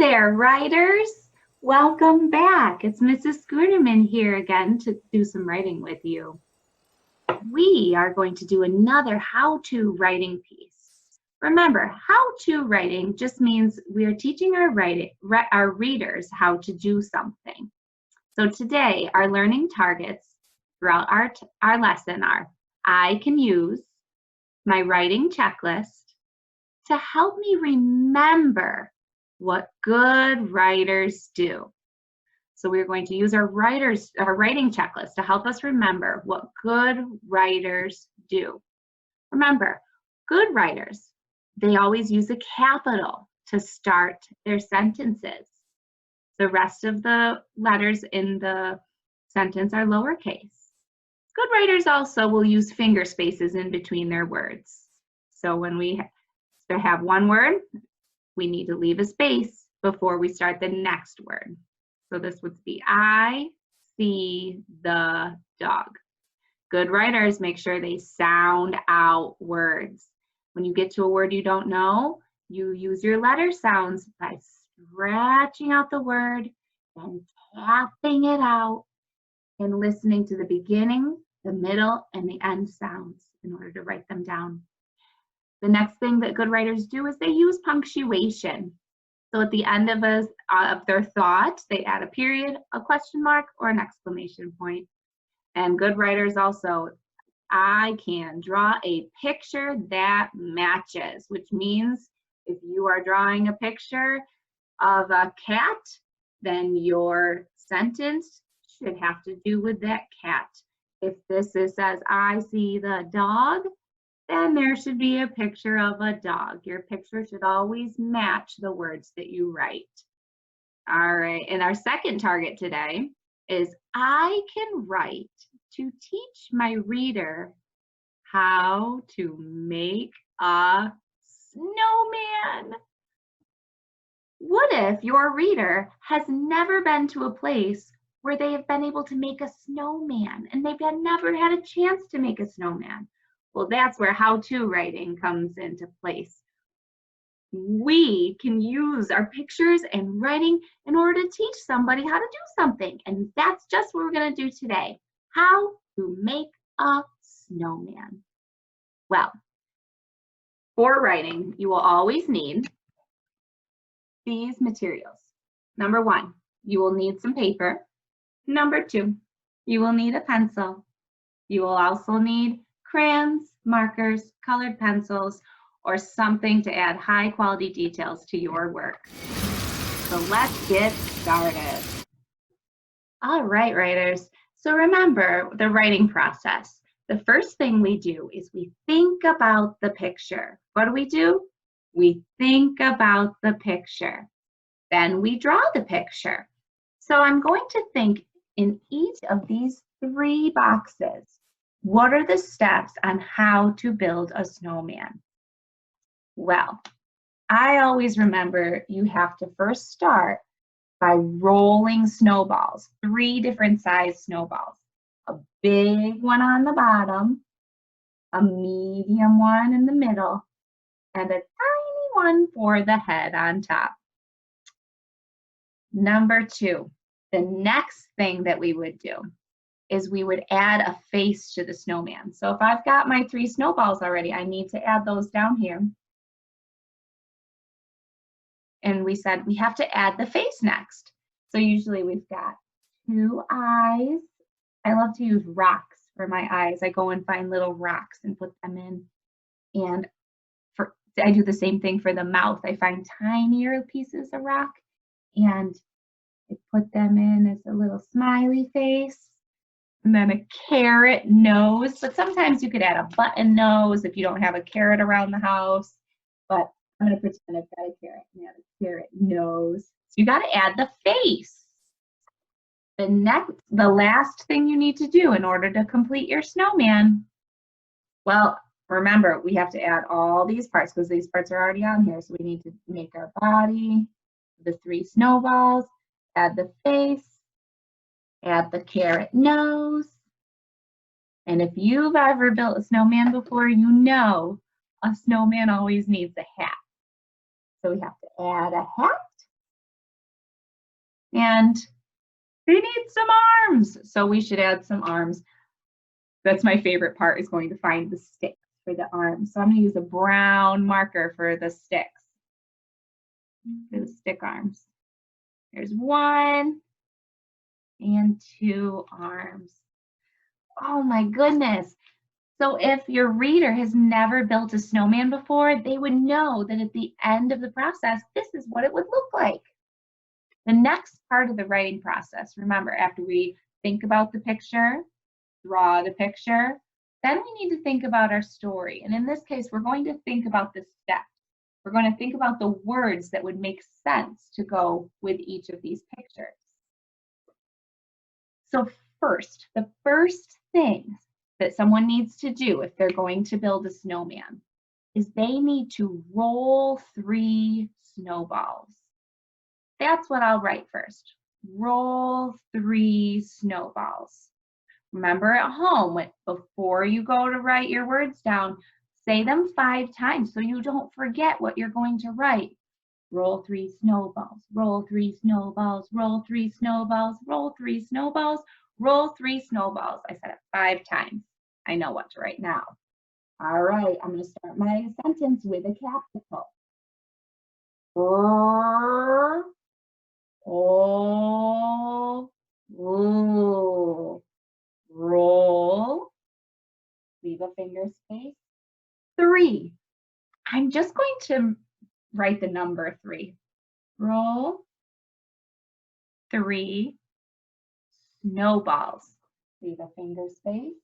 there, writers. Welcome back. It's Mrs. Schoonerman here again to do some writing with you. We are going to do another how-to writing piece. Remember, how-to writing just means we are teaching our readers how to do something. So today, our learning targets throughout our lesson are, I can use my writing checklist to help me remember what good writers do. So we're going to use our writing checklist to help us remember what good writers do. Remember, good writers, they always use a capital to start their sentences. The rest of the letters in the sentence are lowercase. Good writers also will use finger spaces in between their words. So when we have one word, we need to leave a space before we start the next word. So this would be, I see the dog. Good writers make sure they sound out words. When you get to a word you don't know, you use your letter sounds by scratching out the word and tapping it out and listening to the beginning, the middle, and the end sounds in order to write them down. The next thing that good writers do is they use punctuation. So at the end of their thought, they add a period, a question mark, or an exclamation point. And good writers also, I can draw a picture that matches, which means if you are drawing a picture of a cat, then your sentence should have to do with that cat. If says, I see the dog, then there should be a picture of a dog. Your picture should always match the words that you write. All right, and our second target today is I can write to teach my reader how to make a snowman. What if your reader has never been to a place where they have been able to make a snowman and they've never had a chance to make a snowman? Well, that's where how-to writing comes into place. We can use our pictures and writing in order to teach somebody how to do something. And that's just what we're going to do today. How to make a snowman. Well, for writing, you will always need these materials. Number one, you will need some paper. Number two, you will need a pencil. You will also need crayons, markers, colored pencils, or something to add high quality details to your work. So let's get started. All right, writers. So remember the writing process. The first thing we do is we think about the picture. What do? We think about the picture. Then we draw the picture. So I'm going to think in each of these three boxes, what are the steps on how to build a snowman? Well, I always remember you have to first start by rolling snowballs, 3 different size snowballs. A big one on the bottom, a medium one in the middle, and a tiny one for the head on top. Number 2, the next thing that we would do is we would add a face to the snowman. So if I've got my 3 snowballs already, I need to add those down here. And we said we have to add the face next. So usually we've got 2 eyes. I love to use rocks for my eyes. I go and find little rocks and put them in. And I do the same thing for the mouth. I find tinier pieces of rock and I put them in as a little smiley face. And then a carrot nose, but sometimes you could add a button nose if you don't have a carrot around the house. But I'm going to pretend I've got a carrot and add a carrot nose. So you got to add the face. The last thing you need to do in order to complete your snowman, well, remember, we have to add all these parts because these parts are already on here. So we need to make our body, the 3 snowballs, add the face, add the carrot nose. And if you've ever built a snowman before, you know a snowman always needs a hat. So we have to add a hat And they need some arms, so we should add some arms. That's my favorite part, is going to find the sticks for the arms. So I'm going to use a brown marker for the sticks, for the stick arms. There's 1 and 2 arms. Oh my goodness. So if your reader has never built a snowman before, they would know that at the end of the process, this is what it would look like. The next part of the writing process, remember, after we think about the picture, draw the picture, then we need to think about our story. And in this case, we're going to think about the steps. We're going to think about the words that would make sense to go with each of these pictures. So first, the first thing that someone needs to do if they're going to build a snowman is they need to roll 3 snowballs. That's what I'll write first. Roll 3 snowballs. Remember at home, before you go to write your words down, say them 5 times so you don't forget what you're going to write. Roll 3 snowballs, roll 3 snowballs, roll 3 snowballs, roll 3 snowballs, roll 3 snowballs. I said it 5 times. I know what to write now. All right, I'm going to start my sentence with a capital. Roll, leave a finger space, 3. I'm just going to write the number 3. Roll 3 snowballs, leave a finger space.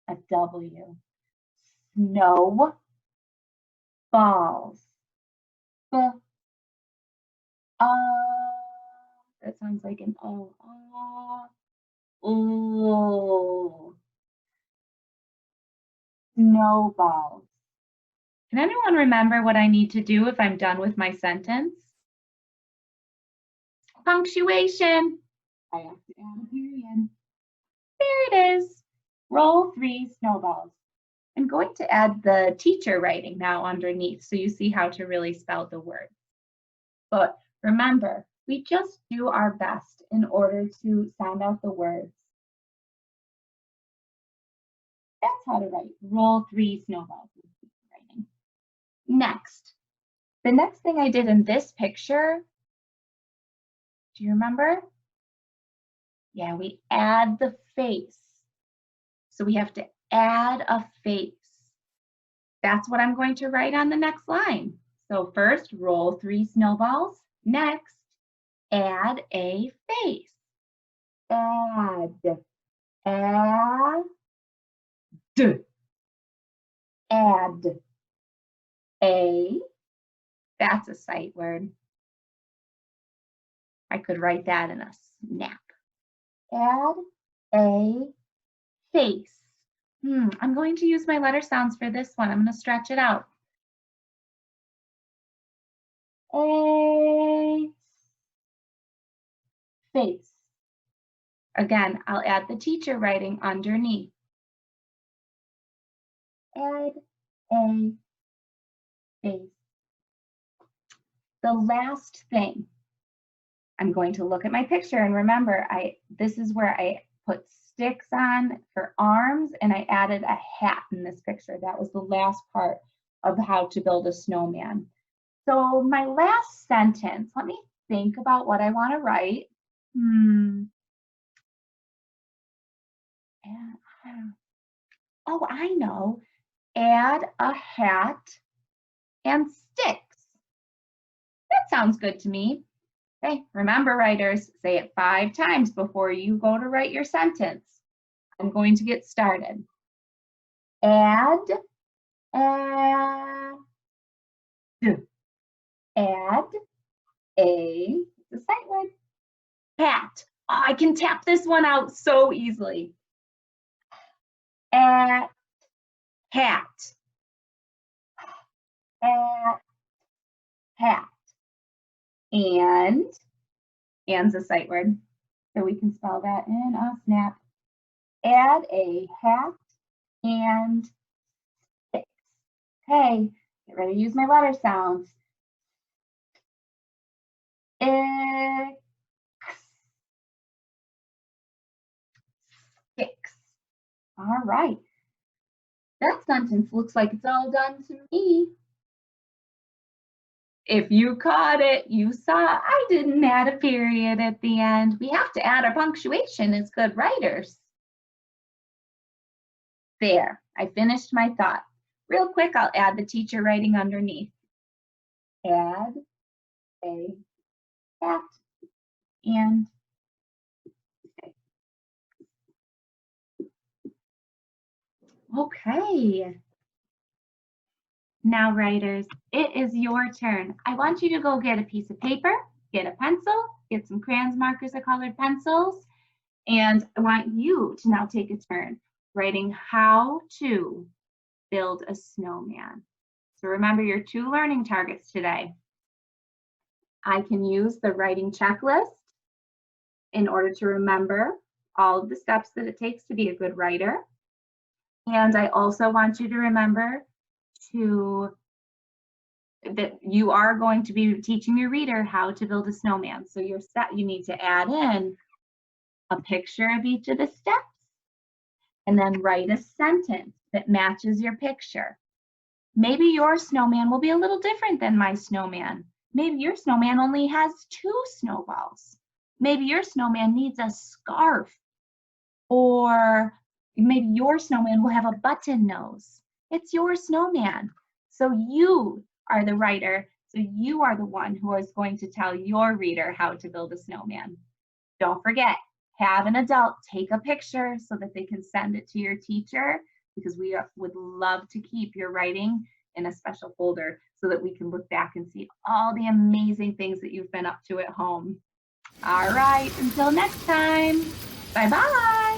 A W. Snow balls. That sounds like an O. Snowballs. Can anyone remember what I need to do if I'm done with my sentence? Punctuation. I have to add a period. There it is. Roll 3 snowballs. I'm going to add the teacher writing now underneath so you see how to really spell the word. But remember, we just do our best in order to sound out the words. That's how to write. Roll 3 snowballs. Writing. Next, the next thing I did in this picture, do you remember? Yeah, we add the face. So we have to add a face. That's what I'm going to write on the next line. So first, roll 3 snowballs. Next, add a face. Add. Add. Add. A. That's a sight word. I could write that in a snap. Add a face. I'm going to use my letter sounds for this one. I'm going to stretch it out. A face. Again, I'll add the teacher writing underneath. Add a face. The last thing, I'm going to look at my picture and remember, this is where I put sticks on for arms and I added a hat in this picture. That was the last part of how to build a snowman. So my last sentence, let me think about what I want to write. Oh, I know. Add a hat and sticks. That sounds good to me. Okay, remember, writers, say it 5 times before you go to write your sentence. I'm going to get started. Add a it's a sight word, hat. Oh, I can tap this one out so easily. At hat. At hat. And's a sight word, so we can spell that in a snap. Add a hat and 6. Okay, get ready to use my letter sounds. X, 6. All right. That sentence looks like it's all done to me. If you caught it, you saw I didn't add a period at the end. We have to add our punctuation as good writers. There, I finished my thought. Real quick, I'll add the teacher writing underneath. Add a hat and stay. Okay. Now, writers, it is your turn. I want you to go get a piece of paper, get a pencil, get some crayons, markers, or colored pencils, and I want you to now take a turn writing how to build a snowman. So remember your 2 learning targets today. I can use the writing checklist in order to remember all of the steps that it takes to be a good writer. And I also want you to remember that you are going to be teaching your reader how to build a snowman. So you need to add in a picture of each of the steps and then write a sentence that matches your picture. Maybe your snowman will be a little different than my snowman. Maybe your snowman only has 2 snowballs. Maybe your snowman needs a scarf, or maybe your snowman will have a button nose. It's your snowman. So you are the writer. So you are the one who is going to tell your reader how to build a snowman. Don't forget, have an adult take a picture so that they can send it to your teacher, because we would love to keep your writing in a special folder so that we can look back and see all the amazing things that you've been up to at home. All right, until next time, bye-bye.